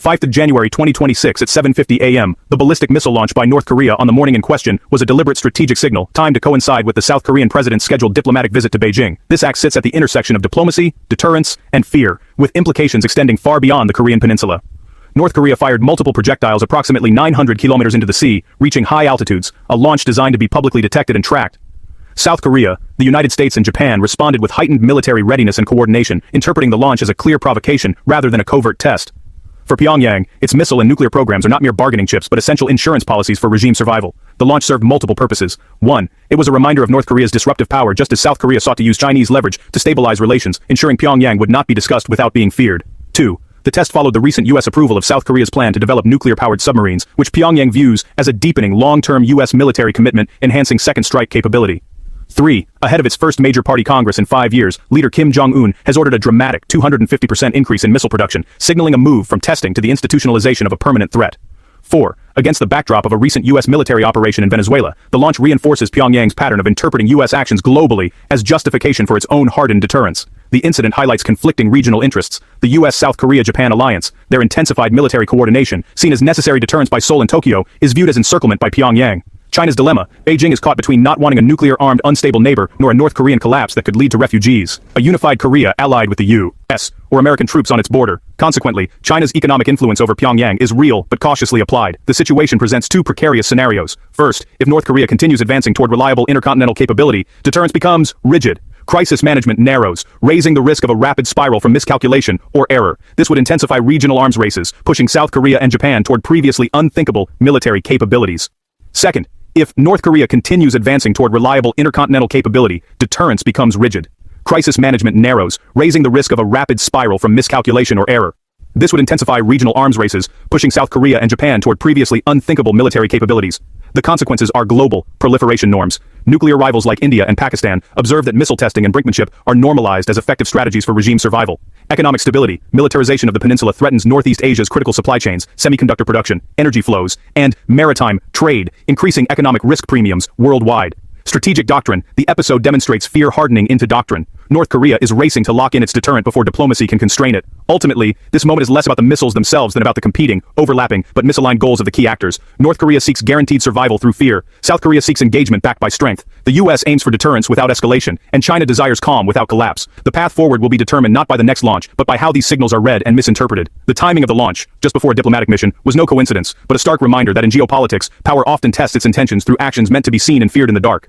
5th of January 2026 at 7:50 a.m., the ballistic missile launch by North Korea on the morning in question was a deliberate strategic signal, timed to coincide with the South Korean president's scheduled diplomatic visit to Beijing. This act sits at the intersection of diplomacy, deterrence, and fear, with implications extending far beyond the Korean peninsula. North Korea fired multiple projectiles approximately 900 kilometers into the sea, reaching high altitudes, a launch designed to be publicly detected and tracked. South Korea, the United States and Japan responded with heightened military readiness and coordination, interpreting the launch as a clear provocation rather than a covert test. For Pyongyang, its missile and nuclear programs are not mere bargaining chips but essential insurance policies for regime survival. The launch served multiple purposes. 1. It was a reminder of North Korea's disruptive power just as South Korea sought to use Chinese leverage to stabilize relations, ensuring Pyongyang would not be discussed without being feared. 2. The test followed the recent U.S. approval of South Korea's plan to develop nuclear-powered submarines, which Pyongyang views as a deepening long-term U.S. military commitment, enhancing second strike capability. 3. Ahead of its first major party congress in 5 years, leader Kim Jong-un has ordered a dramatic 250% increase in missile production, signaling a move from testing to the institutionalization of a permanent threat. 4. Against the backdrop of a recent U.S. military operation in Venezuela, the launch reinforces Pyongyang's pattern of interpreting U.S. actions globally as justification for its own hardened deterrence. The incident highlights conflicting regional interests: the U.S.-South Korea-Japan alliance, their intensified military coordination, seen as necessary deterrence by Seoul and Tokyo, is viewed as encirclement by Pyongyang. China's dilemma: Beijing is caught between not wanting a nuclear-armed unstable neighbor nor a North Korean collapse that could lead to refugees, a unified Korea allied with the U.S., or American troops on its border. Consequently, China's economic influence over Pyongyang is real but cautiously applied. The situation presents two precarious scenarios. First, if North Korea continues advancing toward reliable intercontinental capability, deterrence becomes rigid. Crisis management narrows, raising the risk of a rapid spiral from miscalculation or error. This would intensify regional arms races, pushing South Korea and Japan toward previously unthinkable military capabilities. Second, if North Korea continues advancing toward reliable intercontinental capability, deterrence becomes rigid. Crisis management narrows, raising the risk of a rapid spiral from miscalculation or error. This would intensify regional arms races, pushing South Korea and Japan toward previously unthinkable military capabilities. The consequences are global proliferation norms. Nuclear rivals like India and Pakistan observe that missile testing and brinkmanship are normalized as effective strategies for regime survival. Economic stability: militarization of the peninsula threatens Northeast Asia's critical supply chains, semiconductor production, energy flows, and maritime trade, increasing economic risk premiums worldwide. Strategic doctrine: the episode demonstrates fear hardening into doctrine. North Korea is racing to lock in its deterrent before diplomacy can constrain it. Ultimately, this moment is less about the missiles themselves than about the competing, overlapping, but misaligned goals of the key actors. North Korea seeks guaranteed survival through fear. South Korea seeks engagement backed by strength. The U.S. aims for deterrence without escalation, and China desires calm without collapse. The path forward will be determined not by the next launch, but by how these signals are read and misinterpreted. The timing of the launch, just before a diplomatic mission, was no coincidence, but a stark reminder that in geopolitics, power often tests its intentions through actions meant to be seen and feared in the dark.